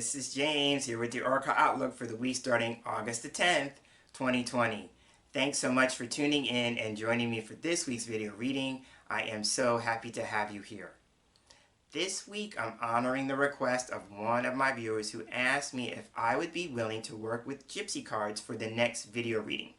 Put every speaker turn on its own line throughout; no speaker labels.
This is James here with the Oracle Outlook for the week starting August the 10th, 2020. Thanks so much for tuning in and joining me for this week's video reading. I am so happy to have you here. This week I'm honoring the request of one of my viewers who asked me if I would be willing to work with Gypsy cards for the next video reading.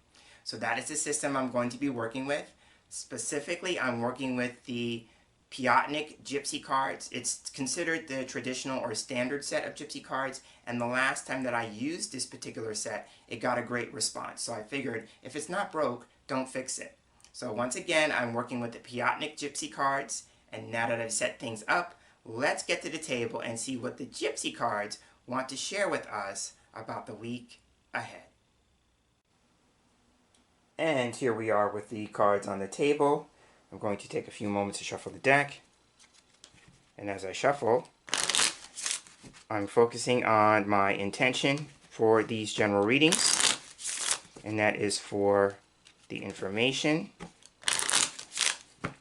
So that is the system I'm going to be working with. Specifically, I'm working with the Piotnik Gypsy cards. It's considered the traditional or standard set of Gypsy cards, and the last time that I used this particular set, it got a great response. So I figured, if it's not broke, don't fix it. So once again, I'm working with the Piotnik Gypsy cards, and now that I've set things up, let's get to the table and see what the Gypsy cards want to share with us about the week ahead. And here we are with the cards on the table. I'm going to take a few moments to shuffle the deck. And as I shuffle, I'm focusing on my intention for these general readings. And that is for the information,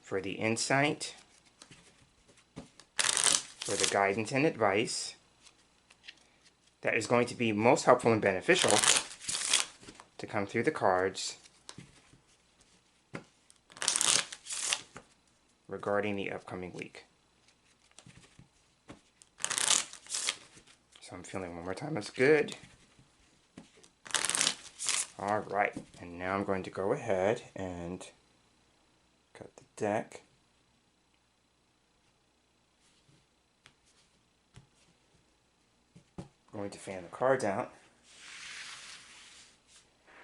for the insight, for the guidance and advice that is going to be most helpful and beneficial to come through the cards regarding the upcoming week. So I'm feeling one more time. That's good. All right, and now I'm going to go ahead and cut the deck. I'm going to fan the cards out.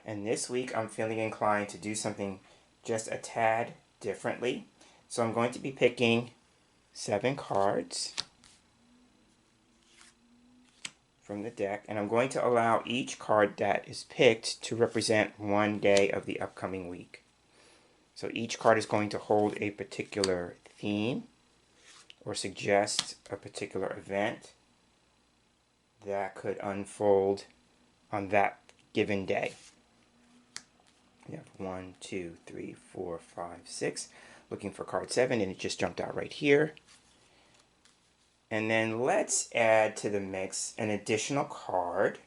And this week I'm feeling inclined to do something just a tad differently. So I'm going to be picking 7 cards from the deck, and I'm going to allow each card that is picked to represent one day of the upcoming week. So each card is going to hold a particular theme or suggest a particular event that could unfold on that given day. We have 1, 2, 3, 4, 5, 6. Looking for card 7, and it just jumped out right here. And then let's add to the mix an additional card,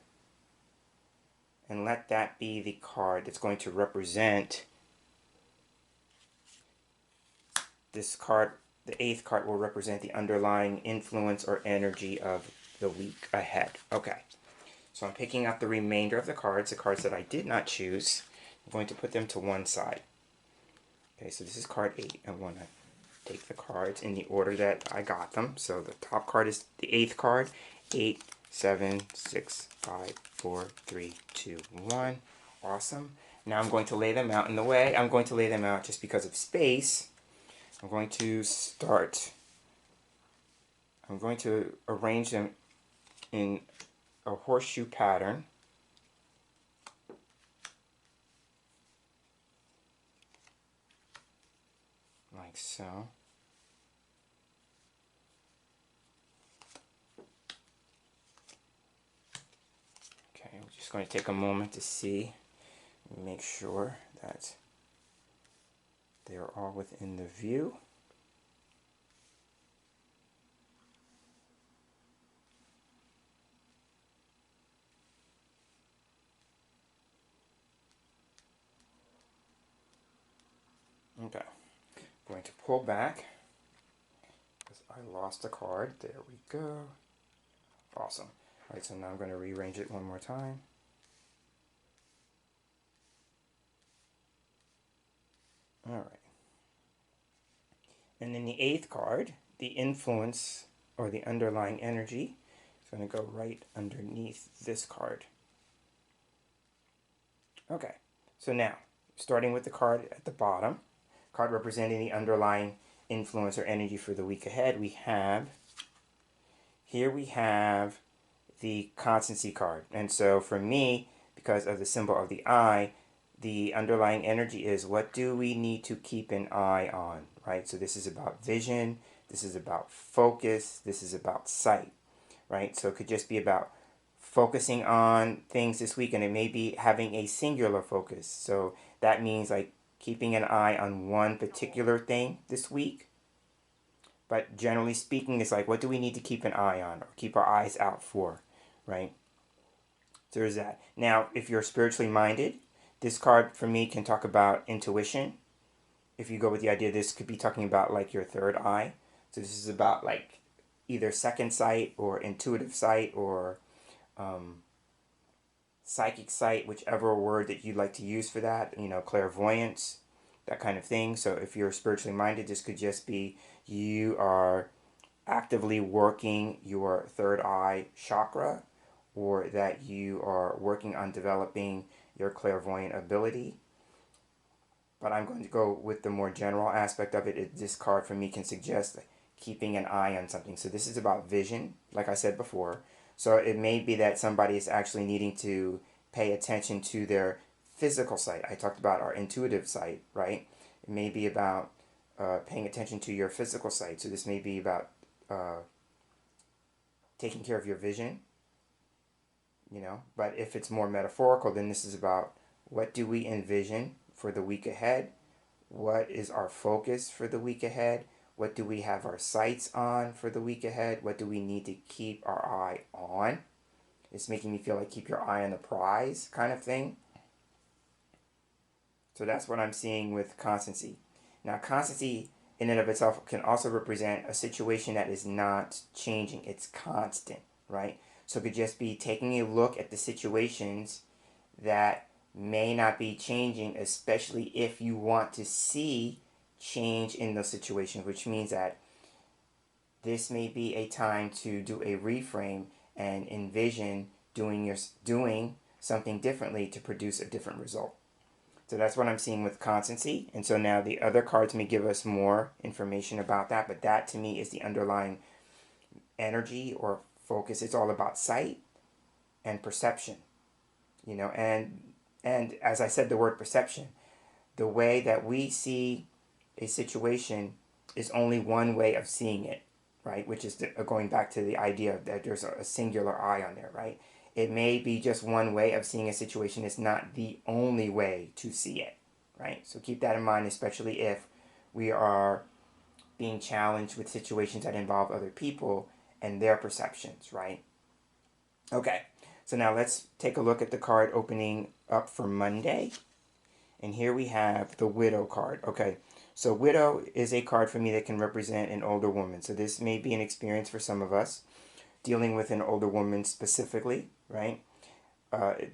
and let that be the card that's going to represent this card. The 8th card will represent the underlying influence or energy of the week ahead. Okay, so I'm picking up the remainder of the cards that I did not choose. I'm going to put them to one side. Okay, so this is card 8. I want to take the cards in the order that I got them. So the top card is the 8th card. 8, 7, 6, 5, 4, 3, 2, 1. Awesome. Now I'm going to lay them out. In the way I'm going to lay them out, just because of space, I'm going to arrange them in a horseshoe pattern. Like so. Okay, we're just going to take a moment to see, make sure that they are all within the view. Okay. Going to pull back because I lost a card. There we go. Awesome. Alright, so now I'm going to rearrange it one more time. Alright. And then the 8th card, the influence or the underlying energy, is going to go right underneath this card. Okay, so now, starting with the card at the bottom, card representing the underlying influence or energy for the week ahead, we have the constancy card. And so for me, because of the symbol of the eye, the underlying energy is, what do we need to keep an eye on, right? So this is about vision, this is about focus, this is about sight, right? So it could just be about focusing on things this week, and it may be having a singular focus. So that means like keeping an eye on one particular thing this week. But generally speaking, it's like, what do we need to keep an eye on or keep our eyes out for, right? So there's that. Now, if you're spiritually minded, this card for me can talk about intuition. If you go with the idea, this could be talking about like your third eye. So this is about like either second sight or intuitive sight or psychic sight, whichever word that you'd like to use for that, clairvoyance, that kind of thing. So if you're spiritually minded, this could just be you are actively working your third eye chakra, or that you are working on developing your clairvoyant ability. But I'm going to go with the more general aspect of it. This card for me can suggest keeping an eye on something. So this is about vision, like I said before. So it may be that somebody is actually needing to pay attention to their physical sight. I talked about our intuitive sight, right? It may be about paying attention to your physical sight. So this may be about taking care of your vision, But if it's more metaphorical, then this is about what do we envision for the week ahead? What is our focus for the week ahead? What do we have our sights on for the week ahead? What do we need to keep our eye on? It's making me feel like keep your eye on the prize kind of thing. So that's what I'm seeing with constancy. Now, constancy in and of itself can also represent a situation that is not changing. It's constant, right? So it could just be taking a look at the situations that may not be changing, especially if you want to see change in those situations, which means that this may be a time to do a reframe and envision doing something differently to produce a different result. So that's what I'm seeing with constancy. And so now the other cards may give us more information about that, but that to me is the underlying energy or focus. It's all about sight and perception, and as I said, the word perception, the way that we see a situation is only one way of seeing it, right? Which is going back to the idea that there's a singular eye on there, right? It may be just one way of seeing a situation. It's not the only way to see it, right? So keep that in mind, especially if we are being challenged with situations that involve other people and their perceptions, right? Okay, so now let's take a look at the card opening up for Monday. And here we have the Widow card. Okay, so Widow is a card for me that can represent an older woman. So this may be an experience for some of us, dealing with an older woman specifically, right?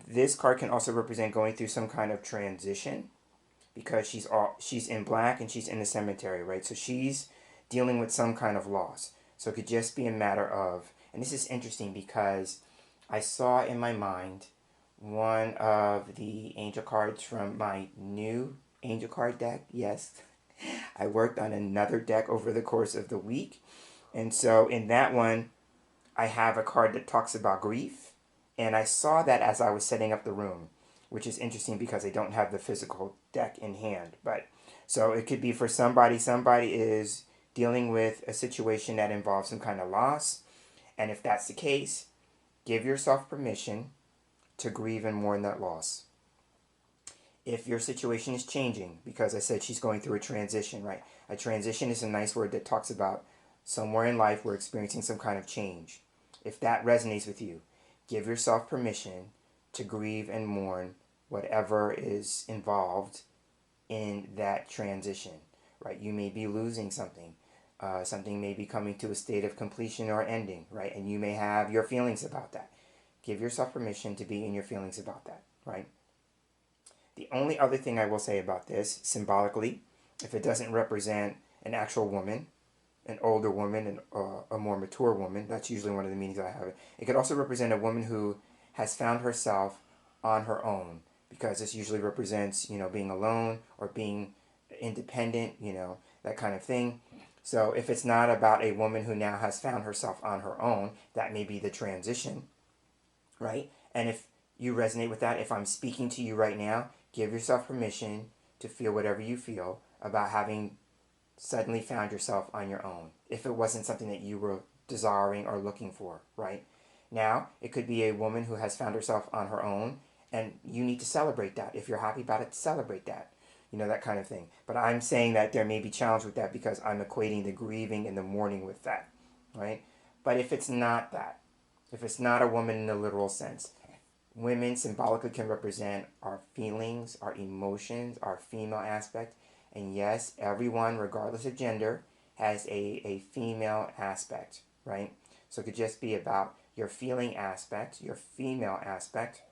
This card can also represent going through some kind of transition, because she's in black and she's in the cemetery, right? So she's dealing with some kind of loss. So it could just be a matter of, and this is interesting because I saw in my mind one of the angel cards from my new angel card deck. Yes, I worked on another deck over the course of the week. And so in that one, I have a card that talks about grief. And I saw that as I was setting up the room, which is interesting because I don't have the physical deck in hand. But so it could be for somebody is dealing with a situation that involves some kind of loss. And if that's the case, give yourself permission to grieve and mourn that loss. If your situation is changing, because I said she's going through a transition, right? A transition is a nice word that talks about somewhere in life we're experiencing some kind of change. If that resonates with you, give yourself permission to grieve and mourn whatever is involved in that transition, right? You may be losing something. Something may be coming to a state of completion or ending, right? And you may have your feelings about that. Give yourself permission to be in your feelings about that, right? The only other thing I will say about this, symbolically, if it doesn't represent an actual woman, an older woman, and a more mature woman, that's usually one of the meanings I have. It could also represent a woman who has found herself on her own, because this usually represents, being alone or being independent, that kind of thing. So if it's not about a woman who now has found herself on her own, that may be the transition, right? And if you resonate with that, if I'm speaking to you right now, give yourself permission to feel whatever you feel about having suddenly found yourself on your own, if it wasn't something that you were desiring or looking for, right? Now, it could be a woman who has found herself on her own, and you need to celebrate that. If you're happy about it, celebrate that. That kind of thing. But I'm saying that there may be challenge with that because I'm equating the grieving and the mourning with that, right? But if it's not that, if it's not a woman in the literal sense. Women symbolically can represent our feelings, our emotions, our female aspect. And yes, everyone, regardless of gender, has a female aspect, right? So it could just be about your feeling aspect, your female aspect,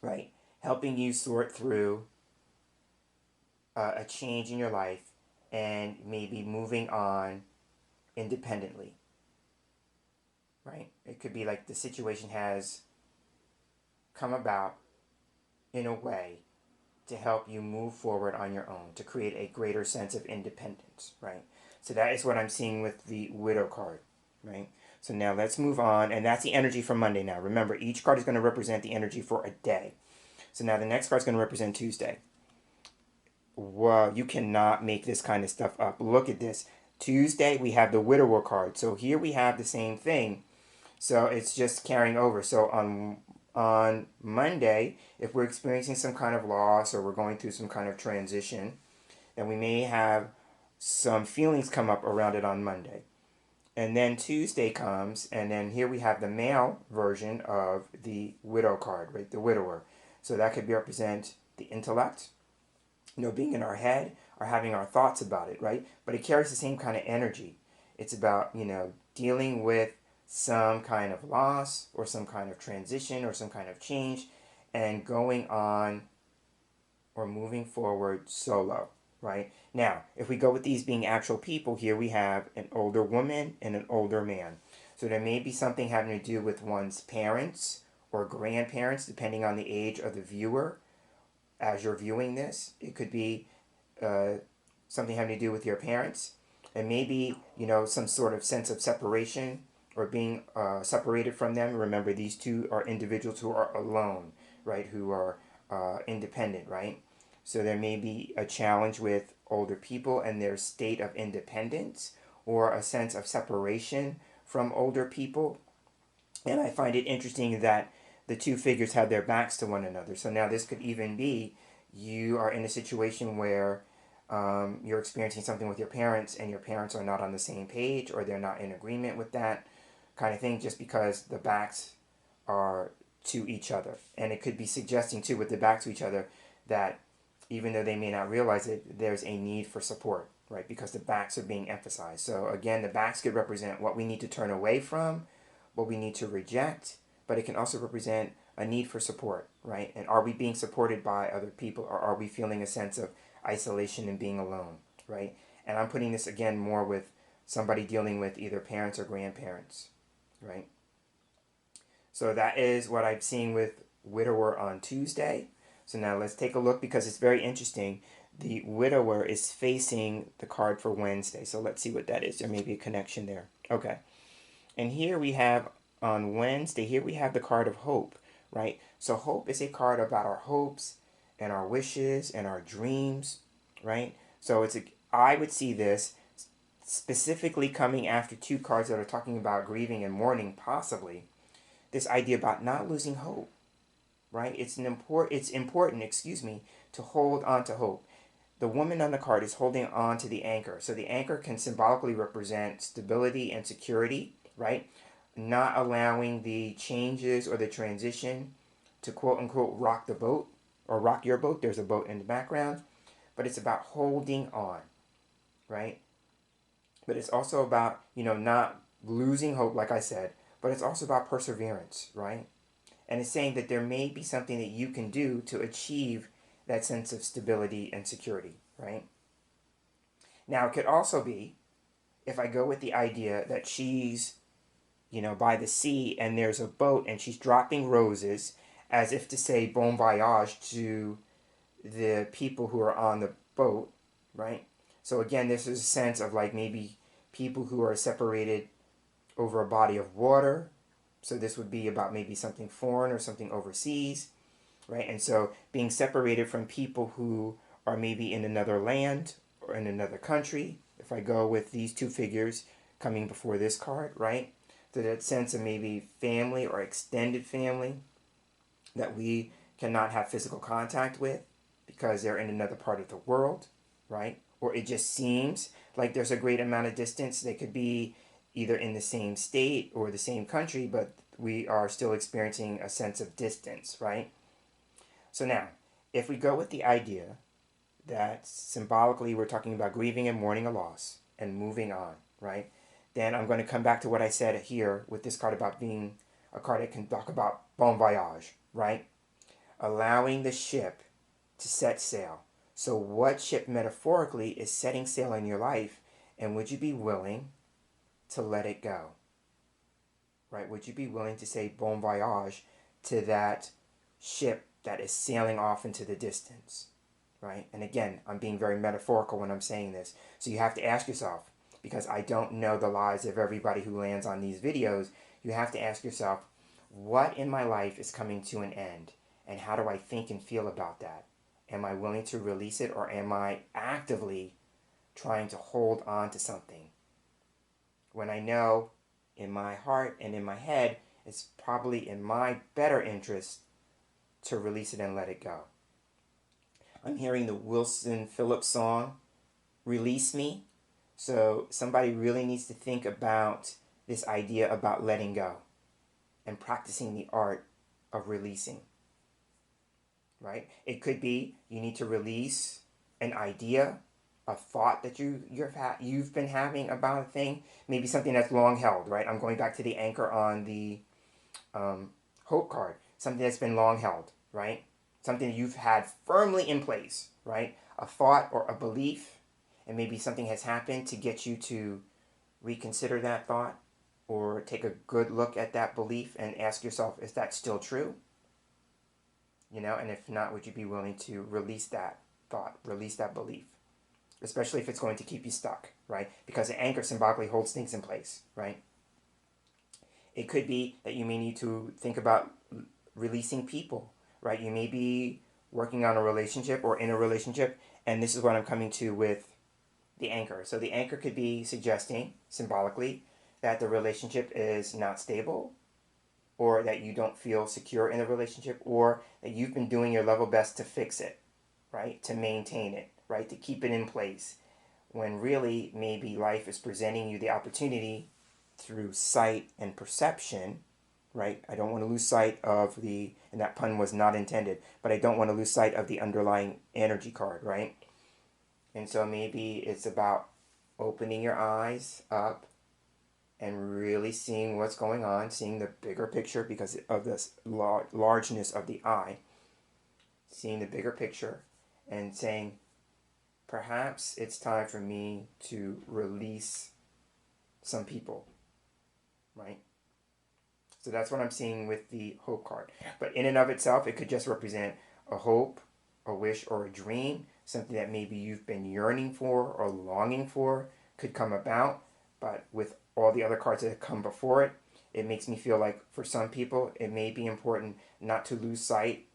right? Helping you sort through a change in your life and maybe moving on independently, right? It could be like the situation has come about in a way to help you move forward on your own, to create a greater sense of independence, right? So that is what I'm seeing with the Widow card, right? So now let's move on, and that's the energy for Monday now. Remember, each card is going to represent the energy for a day. So now the next card is going to represent Tuesday. Wow, you cannot make this kind of stuff up. Look at this. Tuesday, we have the Widower card. So here we have the same thing. So it's just carrying over. So on Monday, if we're experiencing some kind of loss or we're going through some kind of transition, then we may have some feelings come up around it on Monday. And then Tuesday comes, and then here we have the male version of the widow card, right? The widower. So that could represent the intellect, being in our head or having our thoughts about it, right? But it carries the same kind of energy. It's about, dealing with some kind of loss or some kind of transition or some kind of change and going on or moving forward solo, right? Now, if we go with these being actual people, here we have an older woman and an older man. So there may be something having to do with one's parents or grandparents, depending on the age of the viewer as you're viewing this. It could be something having to do with your parents, and maybe some sort of sense of separation or being separated from them. Remember, these two are individuals who are alone, right? Who are independent, right? So there may be a challenge with older people and their state of independence or a sense of separation from older people. And I find it interesting that the two figures have their backs to one another. So now this could even be you are in a situation where you're experiencing something with your parents and your parents are not on the same page or they're not in agreement with that kind of thing, just because the backs are to each other. And it could be suggesting too, with the back to each other, that even though they may not realize it, there's a need for support, right? Because the backs are being emphasized. So again, the backs could represent what we need to turn away from, what we need to reject, but it can also represent a need for support, right? And are we being supported by other people, or are we feeling a sense of isolation and being alone, right? And I'm putting this again more with somebody dealing with either parents or grandparents, right? So that is what I'm seeing with widower on Tuesday. So now let's take a look, because it's very interesting. The widower is facing the card for Wednesday. So let's see what that is. There may be a connection there. Okay. And here we have on Wednesday, here we have the card of hope, right? So hope is a card about our hopes and our wishes and our dreams, right? So I would see this specifically coming after two cards that are talking about grieving and mourning, possibly. This idea about not losing hope, right? It's important, to hold on to hope. The woman on the card is holding on to the anchor. So the anchor can symbolically represent stability and security, right? Not allowing the changes or the transition to quote unquote rock the boat or rock your boat. There's a boat in the background, but it's about holding on, right? But it's also about, not losing hope, like I said, but it's also about perseverance, right? And it's saying that there may be something that you can do to achieve that sense of stability and security, right? Now, it could also be, if I go with the idea that she's, by the sea and there's a boat and she's dropping roses as if to say bon voyage to the people who are on the boat, right? So again, this is a sense of like maybe people who are separated over a body of water. So this would be about maybe something foreign or something overseas, right? And so being separated from people who are maybe in another land or in another country, if I go with these two figures coming before this card, right? So that sense of maybe family or extended family that we cannot have physical contact with because they're in another part of the world, right? Or it just seems like there's a great amount of distance. They could be either in the same state or the same country, but we are still experiencing a sense of distance, right? So now, if we go with the idea that symbolically we're talking about grieving and mourning a loss and moving on, right? Then I'm going to come back to what I said here with this card about being a card that can talk about bon voyage, right? Allowing the ship to set sail. So what ship metaphorically is setting sail in your life, and would you be willing to let it go? Right? Would you be willing to say bon voyage to that ship that is sailing off into the distance? Right? And again, I'm being very metaphorical when I'm saying this. So you have to ask yourself, because I don't know the lives of everybody who lands on these videos, you have to ask yourself, what in my life is coming to an end? And how do I think and feel about that? Am I willing to release it, or am I actively trying to hold on to something? When I know in my heart and in my head, it's probably in my better interest to release it and let it go. I'm hearing the Wilson Phillips song, Release Me. So somebody really needs to think about this idea about letting go and practicing the art of releasing. Right? It could be you need to release an idea, a thought that you've been having about a thing, maybe something that's long held, right? I'm going back to the anchor on the hope card, something that's been long held, right? Something that you've had firmly in place, right? A thought or a belief, and maybe something has happened to get you to reconsider that thought or take a good look at that belief and ask yourself, is that still true? You know, and if not, would you be willing to release that thought, release that belief? Especially if it's going to keep you stuck, right? Because the anchor symbolically holds things in place, right? It could be that you may need to think about releasing people, right? You may be working on a relationship or in a relationship, and this is what I'm coming to with the anchor. So the anchor could be suggesting, symbolically, that the relationship is not stable, or that you don't feel secure in the relationship, or that you've been doing your level best to fix it, right? To maintain it, right? To keep it in place. When really, maybe life is presenting you the opportunity through sight and perception, right? I don't want to lose sight of the, and that pun was not intended, but I don't want to lose sight of the underlying energy card, right? And so maybe it's about opening your eyes up and really seeing what's going on, seeing the bigger picture because of this largeness of the eye, seeing the bigger picture and saying, perhaps it's time for me to release some people, right? So that's what I'm seeing with the hope card. But in and of itself, it could just represent a hope, a wish, or a dream, something that maybe you've been yearning for or longing for could come about. But with all the other cards that have come before it, it makes me feel like for some people, it may be important not to lose sight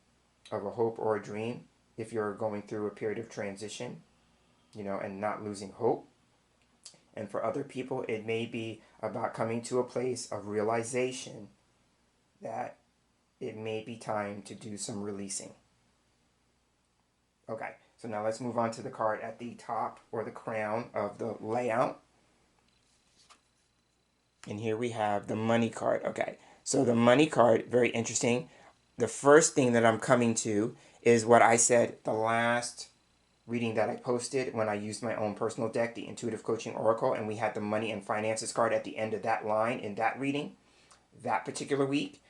of a hope or a dream if you're going through a period of transition, you know, and not losing hope. And for other people, it may be about coming to a place of realization that it may be time to do some releasing. Okay, so now let's move on to the card at the top or the crown of the layout. And here we have the money card. Okay, so the money card, very interesting. The first thing that I'm coming to is what I said the last reading that I posted when I used my own personal deck, the Intuitive Coaching Oracle, and we had the Money and Finances card at the end of that line in that reading, that particular week.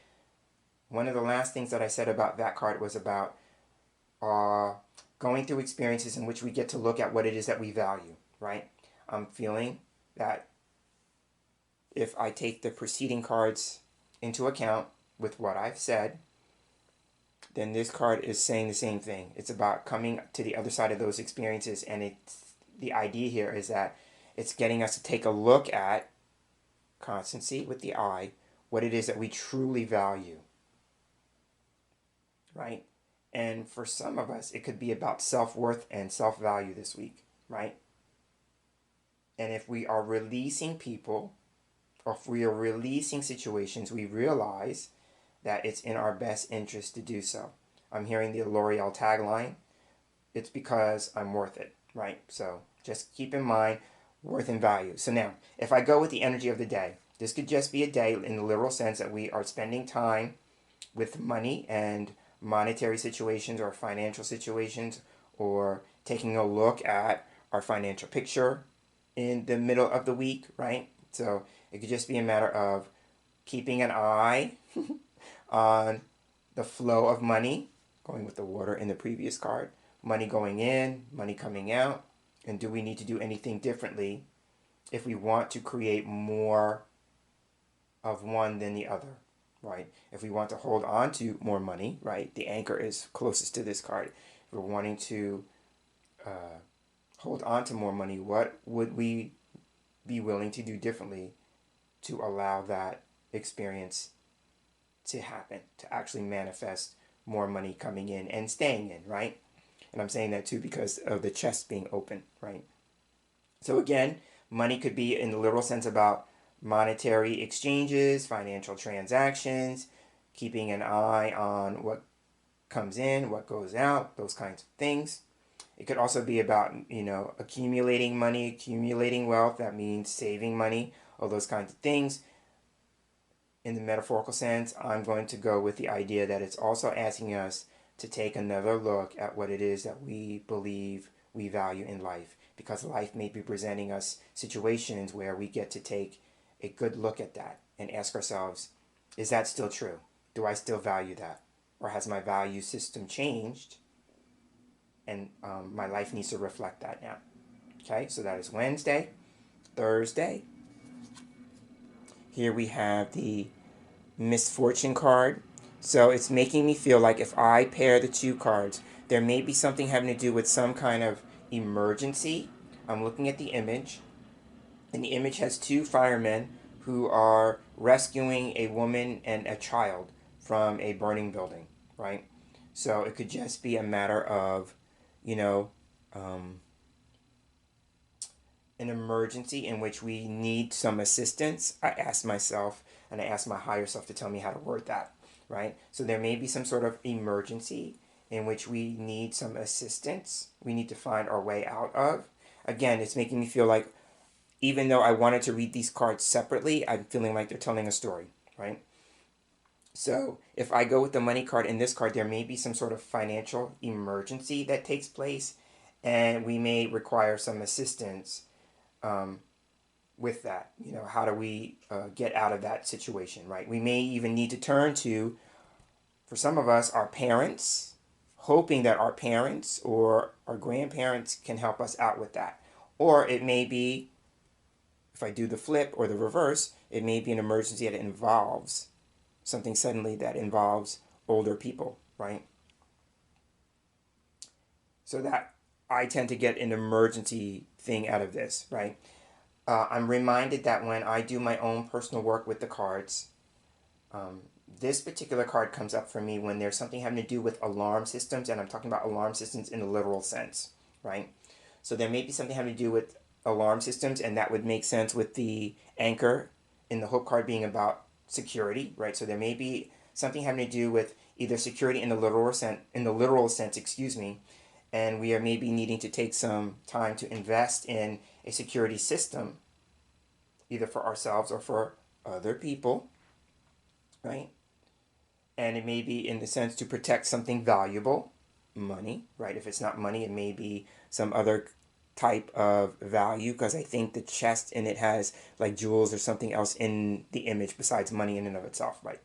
One of the last things that I said about that card was about going through experiences in which we get to look at what it is that we value, right? I'm feeling that if I take the preceding cards into account with what I've said, then this card is saying the same thing. It's about coming to the other side of those experiences, and the idea here is that it's getting us to take a look at constancy with the eye, what it is that we truly value, right? And for some of us, it could be about self-worth and self-value this week, right? And if we are releasing people, or if we are releasing situations, we realize that it's in our best interest to do so. I'm hearing the L'Oreal tagline, it's because I'm worth it, right? So just keep in mind worth and value. So now, if I go with the energy of the day, this could just be a day in the literal sense that we are spending time with money and monetary situations or financial situations, or taking a look at our financial picture in the middle of the week, right? So it could just be a matter of keeping an eye on the flow of money, going with the water in the previous card, money going in, money coming out, and do we need to do anything differently if we want to create more of one than the other, right? If we want to hold on to more money, right? The anchor is closest to this card. If we're wanting to hold on to more money, what would we be willing to do differently to allow that experience to happen, to actually manifest more money coming in and staying in, right? And I'm saying that too because of the chest being open, right? So again, money could be in the literal sense about monetary exchanges, financial transactions, keeping an eye on what comes in, what goes out, those kinds of things. It could also be about, accumulating money, accumulating wealth. That means saving money, all those kinds of things. In the metaphorical sense, I'm going to go with the idea that it's also asking us to take another look at what it is that we believe we value in life, because life may be presenting us situations where we get to take a good look at that and ask ourselves, is that still true? Do I still value that? Or has my value system changed? And my life needs to reflect that now. Okay, so that is Wednesday. Thursday, here we have the misfortune card. So it's making me feel like if I pair the two cards, there may be something having to do with some kind of emergency. I'm looking at the image, and the image has two firemen who are rescuing a woman and a child from a burning building, right? So it could just be a matter of, you know, an emergency in which we need some assistance. I asked myself and I asked my higher self to tell me how to word that, right? So there may be some sort of emergency in which we need some assistance. We need to find our way out of. Again, it's making me feel like even though I wanted to read these cards separately, I'm feeling like they're telling a story, right? So if I go with the money card in this card, there may be some sort of financial emergency that takes place, and we may require some assistance with that. How do we get out of that situation, right? We may even need to turn to, for some of us, our parents, hoping that our parents or our grandparents can help us out with that. Or it may be, if I do the flip or the reverse, it may be an emergency that involves something suddenly that involves older people, right? So that I tend to get an emergency thing out of this, right? I'm reminded that when I do my own personal work with the cards, this particular card comes up for me when there's something having to do with alarm systems, and I'm talking about alarm systems in a literal sense, right? So there may be something having to do with alarm systems, and that would make sense with the anchor in the hook card being about security, right? So there may be something having to do with either security in the literal sense, excuse me, and we are maybe needing to take some time to invest in a security system, either for ourselves or for other people, right? And it may be in the sense to protect something valuable, money, right? If it's not money, it may be some other type of value, because I think the chest in it has like jewels or something else in the image besides money in and of itself, right?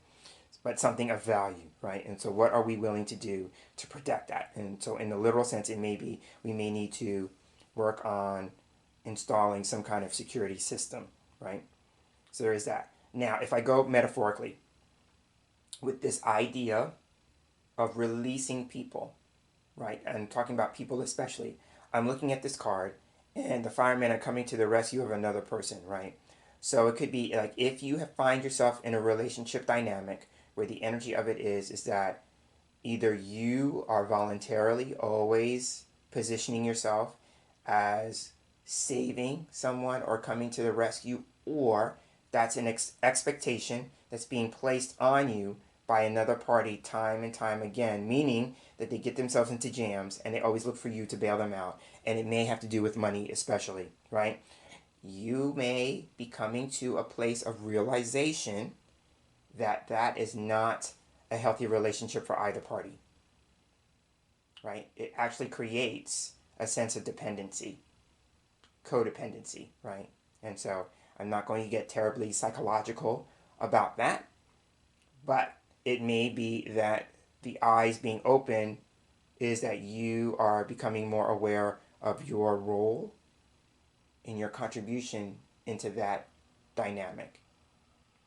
But something of value, right? And so what are we willing to do to protect that? And so in the literal sense, it may be we may need to work on installing some kind of security system, right? So there is that. Now, if I go metaphorically with this idea of releasing people, right? And talking about people especially, I'm looking at this card and the firemen are coming to the rescue of another person, right? So it could be like if you find yourself in a relationship dynamic where the energy of it is that either you are voluntarily always positioning yourself as saving someone or coming to the rescue, or that's an expectation that's being placed on you by another party time and time again, meaning that they get themselves into jams and they always look for you to bail them out. And it may have to do with money especially, right? you may be coming to a place of realization that that is not a healthy relationship for either party, right? It actually creates a sense of dependency, codependency, right? And so I'm not going to get terribly psychological about that, but it may be that the eyes being open is that you are becoming more aware of your role and your contribution into that dynamic,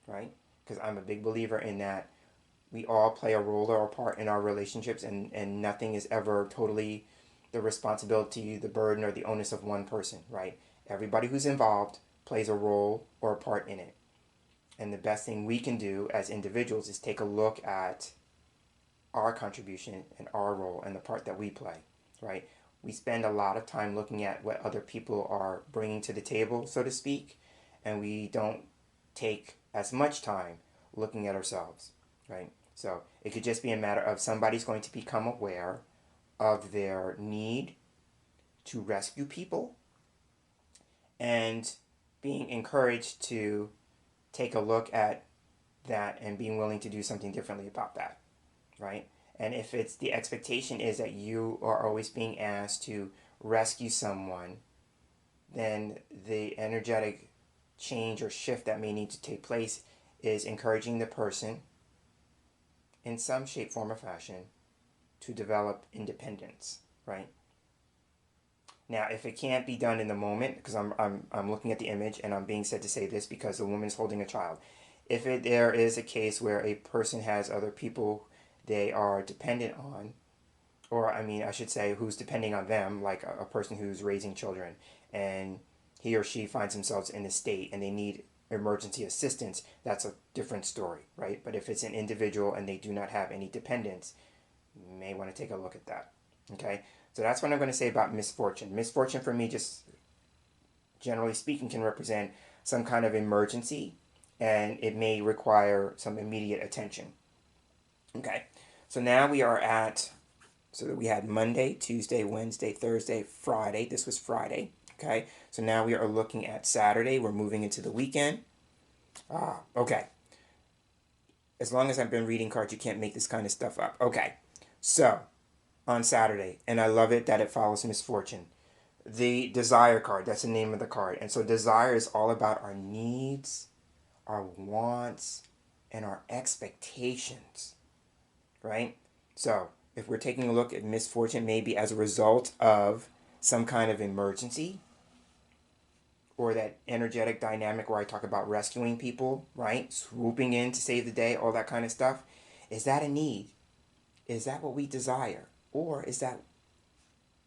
right? Because I'm a big believer in that we all play a role or a part in our relationships, and nothing is ever totally the responsibility, the burden, or the onus of one person, right? Everybody who's involved plays a role or a part in it. And the best thing we can do as individuals is take a look at our contribution and our role and the part that we play, right? We spend a lot of time looking at what other people are bringing to the table, so to speak, and we don't take as much time looking at ourselves, right? So it could just be a matter of somebody's going to become aware of their need to rescue people and being encouraged to take a look at that and being willing to do something differently about that, right? And if it's the expectation is that you are always being asked to rescue someone, then the energetic change or shift that may need to take place is encouraging the person in some shape, form, or fashion to develop independence, right? Now, if it can't be done in the moment, because I'm looking at the image and I'm being said to say this because the woman's holding a child. There is a case where a person has other people they are dependent on, or I mean, I should say, who's depending on them, like a person who's raising children, and he or she finds themselves in a state and they need emergency assistance, that's a different story, right? But if it's an individual and they do not have any dependents, you may want to take a look at that, okay? So that's what I'm going to say about misfortune. Misfortune for me, just generally speaking, can represent some kind of emergency, and it may require some immediate attention. Okay, so now we are at, so that we had Monday, Tuesday, Wednesday, Thursday, Friday. This was Friday. Okay, so now we are looking at Saturday. We're moving into the weekend. Okay. As long as I've been reading cards, you can't make this kind of stuff up. Okay, so on Saturday, and I love it that it follows misfortune. The desire card, that's the name of the card. And so desire is all about our needs, our wants, and our expectations, right? So if we're taking a look at misfortune, maybe as a result of some kind of emergency or that energetic dynamic where I talk about rescuing people, right? Swooping in to save the day, all that kind of stuff. Is that a need? Is that what we desire? Or is that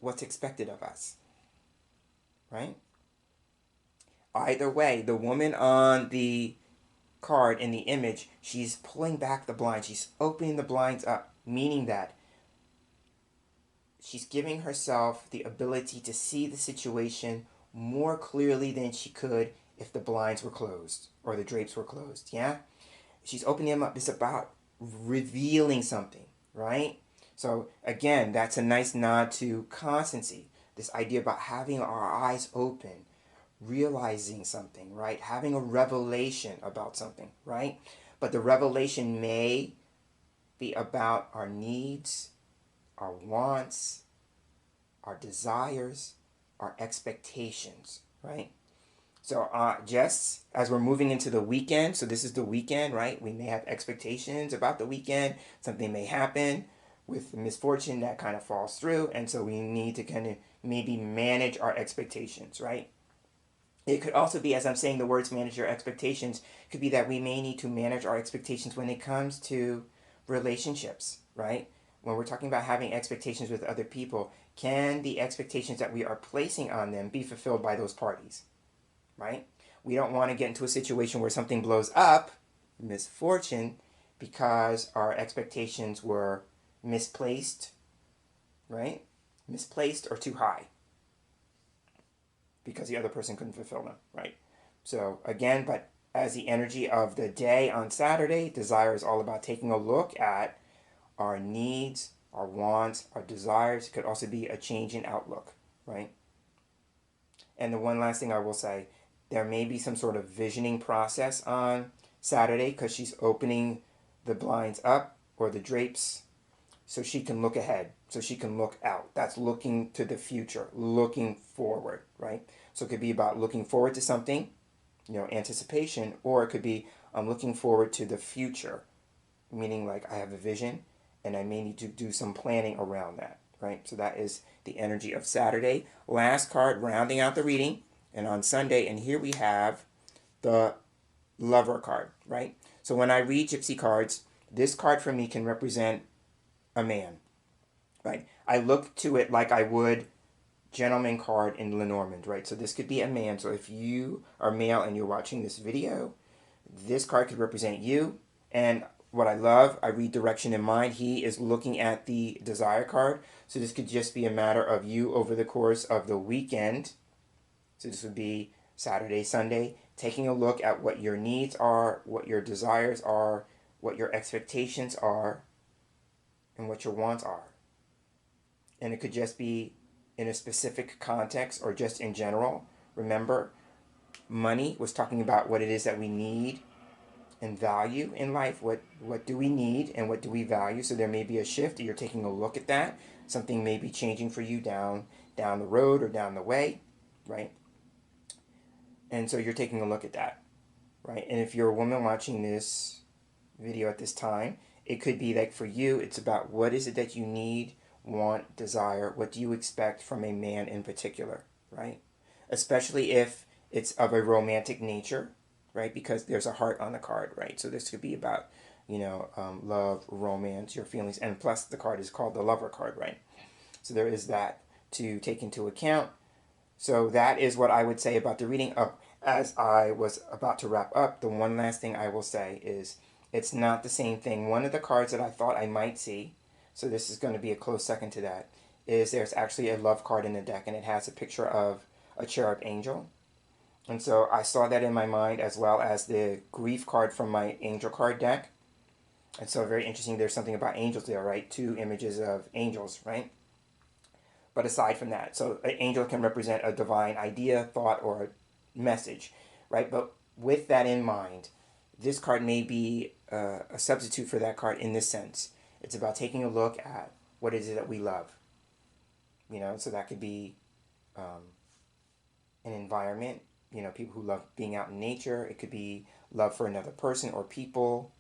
what's expected of us, right? Either way, the woman on the card in the image, she's pulling back the blinds. She's opening the blinds up, meaning that she's giving herself the ability to see the situation more clearly than she could if the blinds were closed or the drapes were closed. Yeah? She's opening them up. It's about revealing something, right? So again, that's a nice nod to constancy. This idea about having our eyes open, realizing something, right? Having a revelation about something, right? But the revelation may be about our needs, our wants, our desires, our expectations, right? So just as we're moving into the weekend, so this is the weekend, right? We may have expectations about the weekend. Something may happen with misfortune that kind of falls through. And so we need to kind of maybe manage our expectations, right? It could also be, as I'm saying the words manage your expectations, could be that we may need to manage our expectations when it comes to relationships, right? When we're talking about having expectations with other people, can the expectations that we are placing on them be fulfilled by those parties, right? We don't want to get into a situation where something blows up, misfortune, because our expectations were misplaced, right? Misplaced or too high because the other person couldn't fulfill them, right? So again, but as the energy of the day on Saturday, desire is all about taking a look at our needs, our wants, our desires. It could also be a change in outlook, right? And the one last thing I will say, There may be some sort of visioning process on Saturday because she's opening the blinds up or the drapes so she can look ahead, so she can look out. That's looking to the future, looking forward, right? So it could be about looking forward to something, anticipation, or it could be I'm looking forward to the future, meaning like I have a vision and I may need to do some planning around that, right? So that is the energy of Saturday. Last card, rounding out the reading, and on Sunday, and here we have the Lover card, right? So when I read Gypsy cards, this card for me can represent a man, right? I look to it like I would gentleman card in Lenormand, right? So this could be a man. So if you are male and you're watching this video, this card could represent you. And what I love, I read direction in mind. He is looking at the desire card. So this could just be a matter of you over the course of the weekend. So this would be Saturday, Sunday, taking a look at what your needs are, what your desires are, what your expectations are, and what your wants are. And it could just be in a specific context or just in general. Remember, money was talking about what it is that we need and value in life. What do we need and what do we value? So there may be a shift. You're taking a look at that. Something may be changing for you down the road or down the way, right? And so you're taking a look at that, right? And if you're a woman watching this video at this time, it could be like for you, it's about what is it that you need, want, desire. What do you expect from a man in particular, right? Especially if it's of a romantic nature, right? Because there's a heart on the card, right? So this could be about, love, romance, your feelings, and plus the card is called the Lover card, right? So there is that to take into account. So that is what I would say about the reading. As I was about to wrap up, the one last thing I will say is it's not the same thing. One of the cards that I thought I might see, so this is going to be a close second to that, is there's actually a love card in the deck, and it has a picture of a cherub angel. And so I saw that in my mind, as well as the grief card from my angel card deck. And so very interesting, there's something about angels there, right? Two images of angels, right? But aside from that, so an angel can represent a divine idea, thought, or a message, right? But with that in mind, this card may be a substitute for that card in this sense. It's about taking a look at what it is that we love. So that could be an environment, people who love being out in nature. It could be love for another person or people.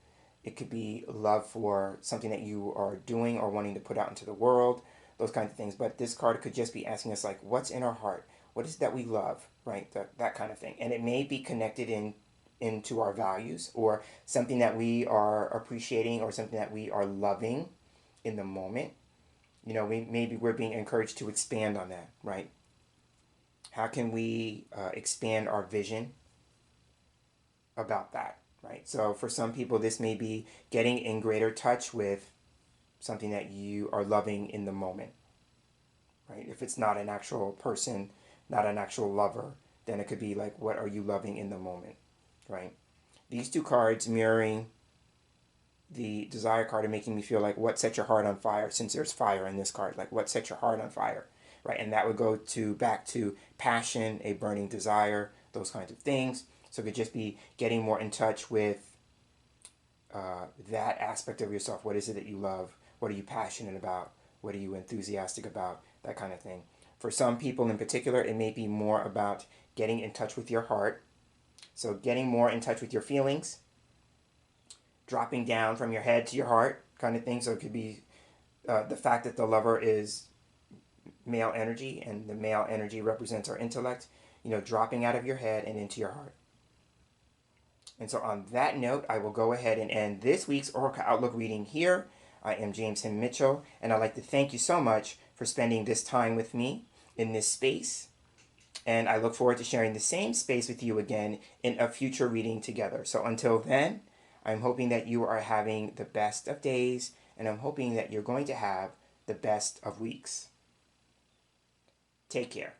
It could be love for something that you are doing or wanting to put out into the world, those kinds of things. But this card could just be asking us, like, what's in our heart? What is it that we love, right? That kind of thing. And it may be connected into our values or something that we are appreciating or something that we are loving in the moment. Maybe we're being encouraged to expand on that, right? How can we expand our vision about that, right? So for some people, this may be getting in greater touch with something that you are loving in the moment, right? If it's not an actual person, not an actual lover, then it could be like, what are you loving in the moment, right? These two cards mirroring the desire card are making me feel like what set your heart on fire, since there's fire in this card, like what set your heart on fire, right? And that would go back to passion, a burning desire, those kinds of things. So it could just be getting more in touch with that aspect of yourself. What is it that you love? What are you passionate about? What are you enthusiastic about? That kind of thing. For some people in particular, it may be more about getting in touch with your heart. So getting more in touch with your feelings, dropping down from your head to your heart kind of thing. So it could be the fact that the lover is male energy and the male energy represents our intellect, dropping out of your head and into your heart. And so on that note, I will go ahead and end this week's Oracle Outlook reading here. I am James Himm Mitchell, and I'd like to thank you so much for spending this time with me in this space. And I look forward to sharing the same space with you again in a future reading together. So until then, I'm hoping that you are having the best of days, and I'm hoping that you're going to have the best of weeks. Take care.